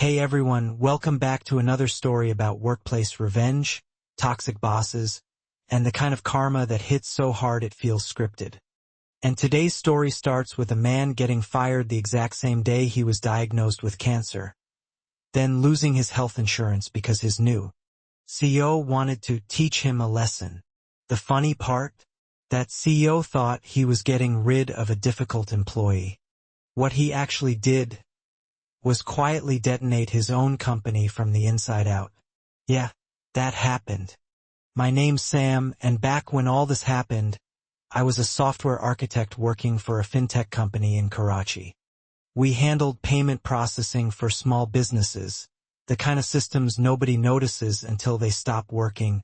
Hey everyone, welcome back to another story about workplace revenge, toxic bosses, and the kind of karma that hits so hard it feels scripted. And today's story starts with a man getting fired the exact same day he was diagnosed with cancer, then losing his health insurance because his new CEO wanted to teach him a lesson. The funny part? That CEO thought he was getting rid of a difficult employee. What he actually did was quietly detonate his own company from the inside out. Yeah, that happened. My name's Sam, and back when all this happened, I was a software architect working for a fintech company in Karachi. We handled payment processing for small businesses, the kind of systems nobody notices until they stop working,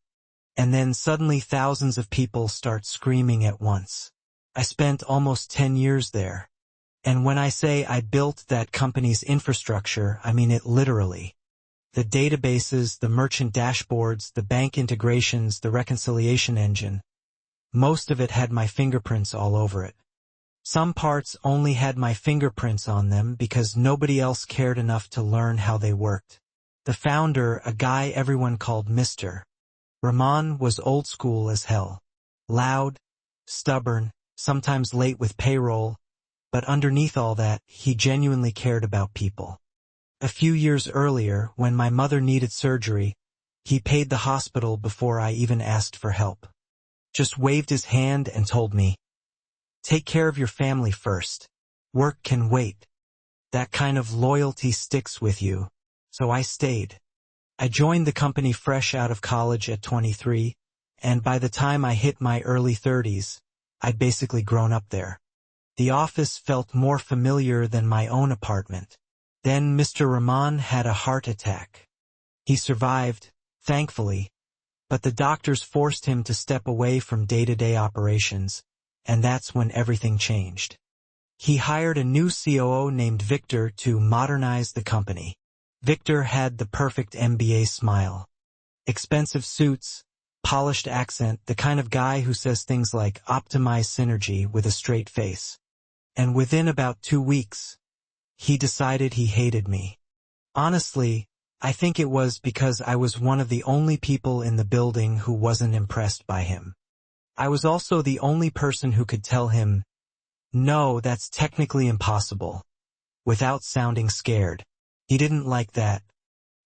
and then suddenly thousands of people start screaming at once. I spent almost 10 years there. And when I say I built that company's infrastructure, I mean it literally. The databases, the merchant dashboards, the bank integrations, the reconciliation engine. Most of it had my fingerprints all over it. Some parts only had my fingerprints on them because nobody else cared enough to learn how they worked. The founder, a guy everyone called Mr. Rahman, was old school as hell. Loud, stubborn, sometimes late with payroll. But underneath all that, he genuinely cared about people. A few years earlier, when my mother needed surgery, he paid the hospital before I even asked for help. Just waved his hand and told me, "Take care of your family first. Work can wait." That kind of loyalty sticks with you, so I stayed. I joined the company fresh out of college at 23, and by the time I hit my early 30s, I'd basically grown up there. The office felt more familiar than my own apartment. Then Mr. Rahman had a heart attack. He survived, thankfully, but the doctors forced him to step away from day-to-day operations, and that's when everything changed. He hired a new COO named Victor to modernize the company. Victor had the perfect MBA smile. Expensive suits, polished accent, the kind of guy who says things like optimize synergy with a straight face. And within about 2 weeks, he decided he hated me. Honestly, I think it was because I was one of the only people in the building who wasn't impressed by him. I was also the only person who could tell him, "No, that's technically impossible," without sounding scared. He didn't like that.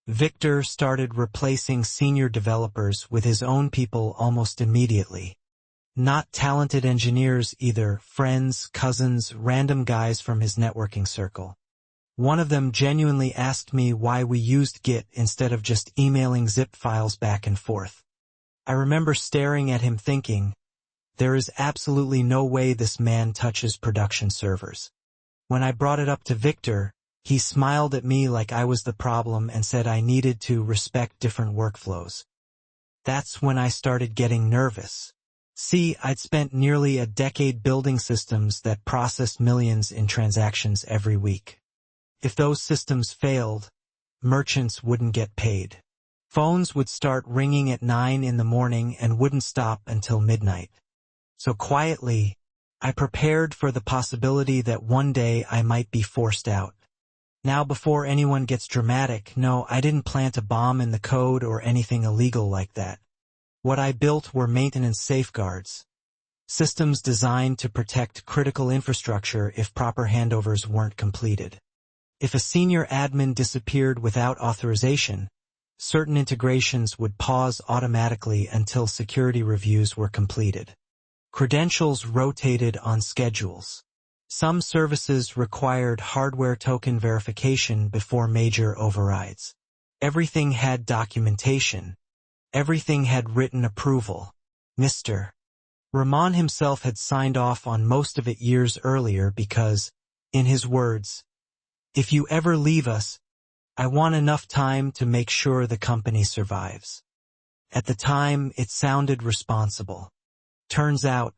Victor started replacing senior developers with his own people almost immediately. Not talented engineers either, friends, cousins, random guys from his networking circle. One of them genuinely asked me why we used Git instead of just emailing zip files back and forth. I remember staring at him thinking, there is absolutely no way this man touches production servers. When I brought it up to Victor, he smiled at me like I was the problem and said I needed to respect different workflows. That's when I started getting nervous. See, I'd spent nearly a decade building systems that processed millions in transactions every week. If those systems failed, merchants wouldn't get paid. Phones would start ringing at 9 in the morning and wouldn't stop until midnight. So quietly, I prepared for the possibility that one day I might be forced out. Now before anyone gets dramatic, no, I didn't plant a bomb in the code or anything illegal like that. What I built were maintenance safeguards. Systems designed to protect critical infrastructure if proper handovers weren't completed. If a senior admin disappeared without authorization, certain integrations would pause automatically until security reviews were completed. Credentials rotated on schedules. Some services required hardware token verification before major overrides. Everything had documentation. Everything had written approval. Mr. Rahman himself had signed off on most of it years earlier because, in his words, "If you ever leave us, I want enough time to make sure the company survives." At the time, it sounded responsible. Turns out,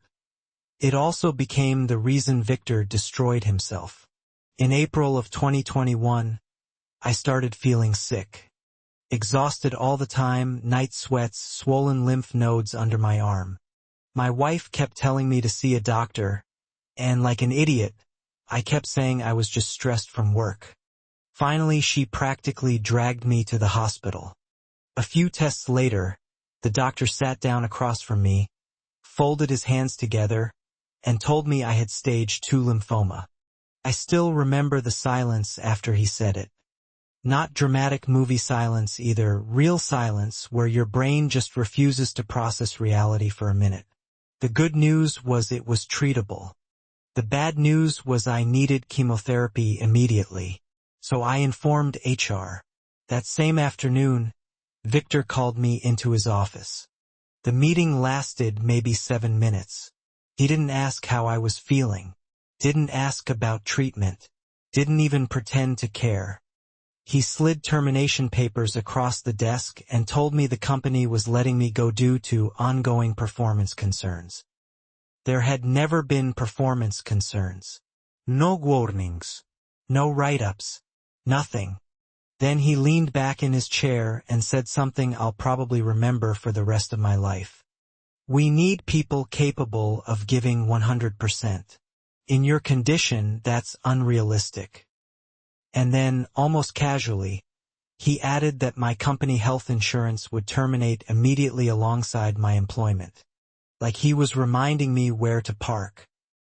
it also became the reason Victor destroyed himself. In April of 2021, I started feeling sick. Exhausted all the time, night sweats, swollen lymph nodes under my arm. My wife kept telling me to see a doctor, and like an idiot, I kept saying I was just stressed from work. Finally, she practically dragged me to the hospital. A few tests later, the doctor sat down across from me, folded his hands together, and told me I had stage 2 lymphoma. I still remember the silence after he said it. Not dramatic movie silence either, real silence where your brain just refuses to process reality for a minute. The good news was it was treatable. The bad news was I needed chemotherapy immediately, so I informed HR. That same afternoon, Victor called me into his office. The meeting lasted maybe 7 minutes. He didn't ask how I was feeling, didn't ask about treatment, didn't even pretend to care. He slid termination papers across the desk and told me the company was letting me go due to ongoing performance concerns. There had never been performance concerns. No warnings. No write-ups. Nothing. Then he leaned back in his chair and said something I'll probably remember for the rest of my life. We need people capable of giving 100%. In your condition, that's unrealistic. And then, almost casually, he added that my company health insurance would terminate immediately alongside my employment. Like he was reminding me where to park.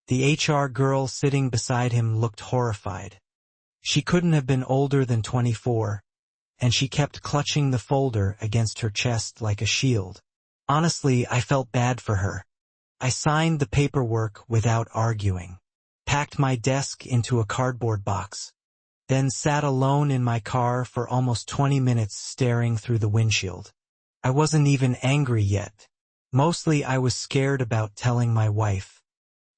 The HR girl sitting beside him looked horrified. She couldn't have been older than 24, and she kept clutching the folder against her chest like a shield. Honestly, I felt bad for her. I signed the paperwork without arguing, packed my desk into a cardboard box, then sat alone in my car for almost 20 minutes staring through the windshield. I wasn't even angry yet. Mostly I was scared about telling my wife.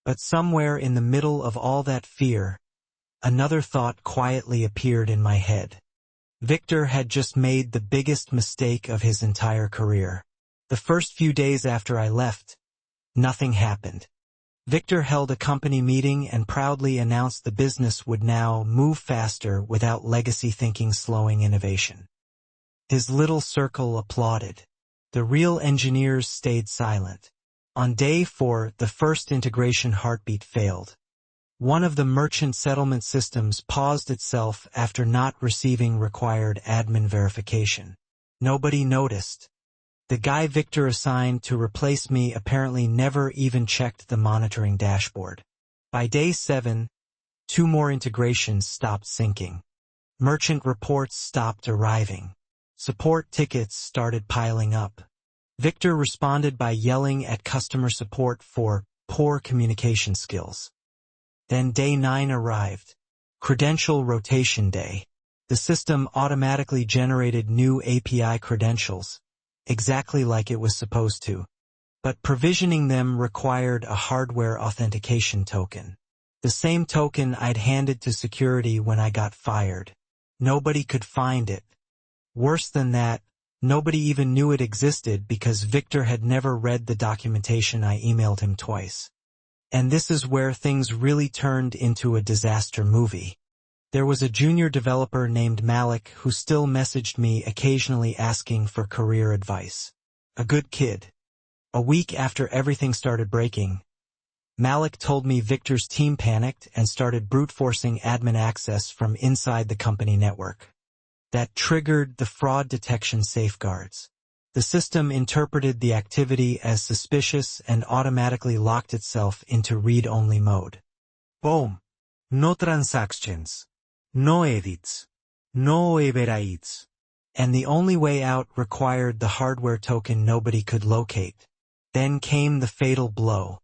But somewhere in the middle of all that fear, another thought quietly appeared in my head. Victor had just made the biggest mistake of his entire career. The first few days after I left, nothing happened. Victor held a company meeting and proudly announced the business would now move faster without legacy thinking slowing innovation. His little circle applauded. The real engineers stayed silent. On day 4, the first integration heartbeat failed. One of the merchant settlement systems paused itself after not receiving required admin verification. Nobody noticed. The guy Victor assigned to replace me apparently never even checked the monitoring dashboard. By day 7, 2 more integrations stopped syncing. Merchant reports stopped arriving. Support tickets started piling up. Victor responded by yelling at customer support for poor communication skills. Then day 9 arrived. Credential rotation day. The system automatically generated new API credentials, exactly like it was supposed to. But provisioning them required a hardware authentication token. The same token I'd handed to security when I got fired. Nobody could find it. Worse than that, nobody even knew it existed because Victor had never read the documentation I emailed him twice. And this is where things really turned into a disaster movie. There was a junior developer named Malik who still messaged me occasionally asking for career advice. A good kid. A week after everything started breaking, Malik told me Victor's team panicked and started brute-forcing admin access from inside the company network. That triggered the fraud detection safeguards. The system interpreted the activity as suspicious and automatically locked itself into read-only mode. Boom. No transactions. No edits. No overrides. And the only way out required the hardware token nobody could locate. Then came the fatal blow.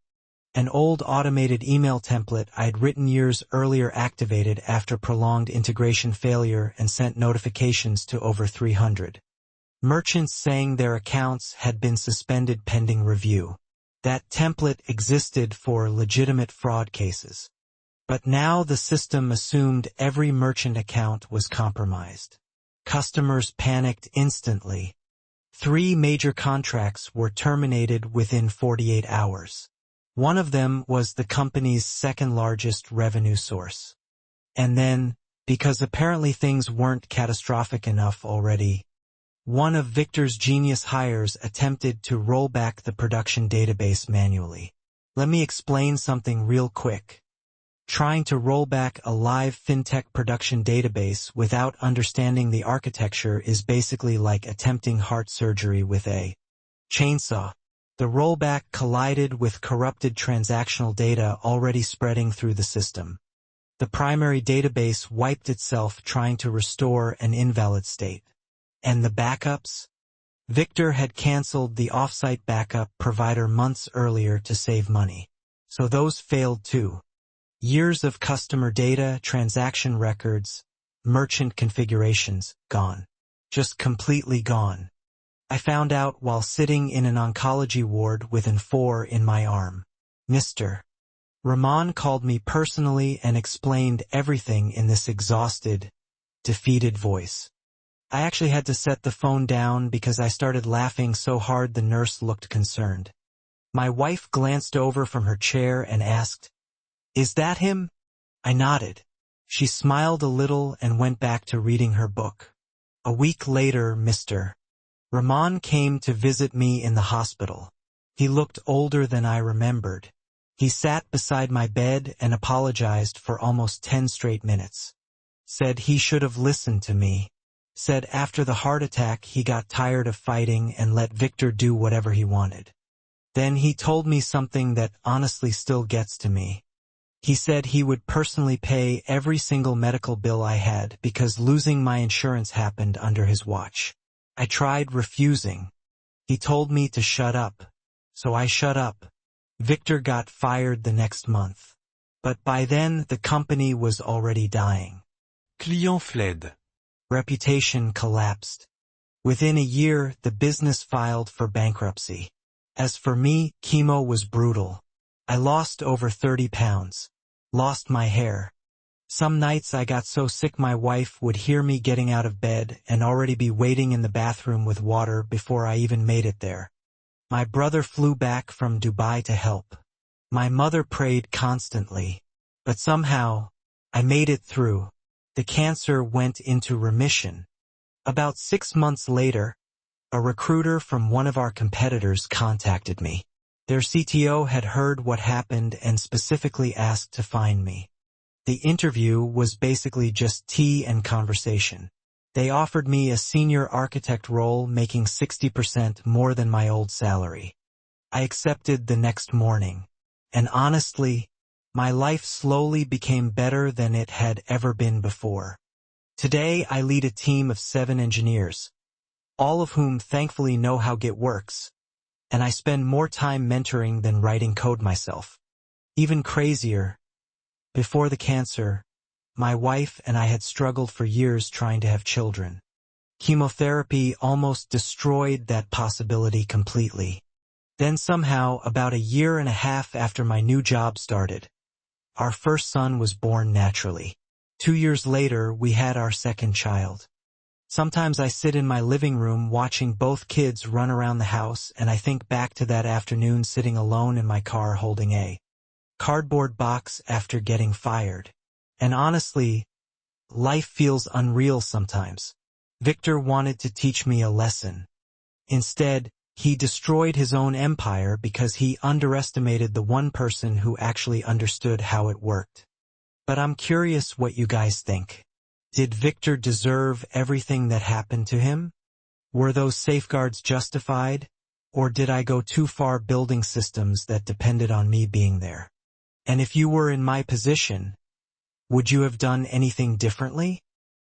An old automated email template I'd written years earlier activated after prolonged integration failure and sent notifications to over 300. Merchants saying their accounts had been suspended pending review. That template existed for legitimate fraud cases. But now the system assumed every merchant account was compromised. Customers panicked instantly. 3 major contracts were terminated within 48 hours. One of them was the company's second-largest revenue source. And then, because apparently things weren't catastrophic enough already, one of Victor's genius hires attempted to roll back the production database manually. Let me explain something real quick. Trying to roll back a live fintech production database without understanding the architecture is basically like attempting heart surgery with a chainsaw. The rollback collided with corrupted transactional data already spreading through the system. The primary database wiped itself trying to restore an invalid state. And the backups? Victor had canceled the offsite backup provider months earlier to save money. So those failed too. Years of customer data, transaction records, merchant configurations, gone. Just completely gone. I found out while sitting in an oncology ward with an 4 in my arm. Mr. Rahman called me personally and explained everything in this exhausted, defeated voice. I actually had to set the phone down because I started laughing so hard the nurse looked concerned. My wife glanced over from her chair and asked, "Is that him?" I nodded. She smiled a little and went back to reading her book. A week later, Mr. Rahman came to visit me in the hospital. He looked older than I remembered. He sat beside my bed and apologized for almost 10 straight minutes. Said he should have listened to me. Said after the heart attack he got tired of fighting and let Victor do whatever he wanted. Then he told me something that honestly still gets to me. He said he would personally pay every single medical bill I had because losing my insurance happened under his watch. I tried refusing. He told me to shut up. So I shut up. Victor got fired the next month. But by then the company was already dying. Client fled. Reputation collapsed. Within a year, the business filed for bankruptcy. As for me, chemo was brutal. I lost over 30 pounds. Lost my hair. Some nights I got so sick my wife would hear me getting out of bed and already be waiting in the bathroom with water before I even made it there. My brother flew back from Dubai to help. My mother prayed constantly. But somehow, I made it through. The cancer went into remission. About 6 months later, a recruiter from one of our competitors contacted me. Their CTO had heard what happened and specifically asked to find me. The interview was basically just tea and conversation. They offered me a senior architect role making 60% more than my old salary. I accepted the next morning. And honestly, my life slowly became better than it had ever been before. Today I lead a team of 7 engineers, all of whom thankfully know how Git works. And I spend more time mentoring than writing code myself. Even crazier, before the cancer, my wife and I had struggled for years trying to have children. Chemotherapy almost destroyed that possibility completely. Then somehow, about a year and a half after my new job started, our first son was born naturally. 2 years later, we had our second child. Sometimes I sit in my living room watching both kids run around the house and I think back to that afternoon sitting alone in my car holding a cardboard box after getting fired. And honestly, life feels unreal sometimes. Victor wanted to teach me a lesson. Instead, he destroyed his own empire because he underestimated the one person who actually understood how it worked. But I'm curious what you guys think. Did Victor deserve everything that happened to him? Were those safeguards justified? Or did I go too far building systems that depended on me being there? And if you were in my position, would you have done anything differently?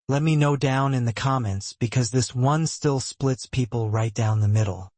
Let me know down in the comments because this one still splits people right down the middle.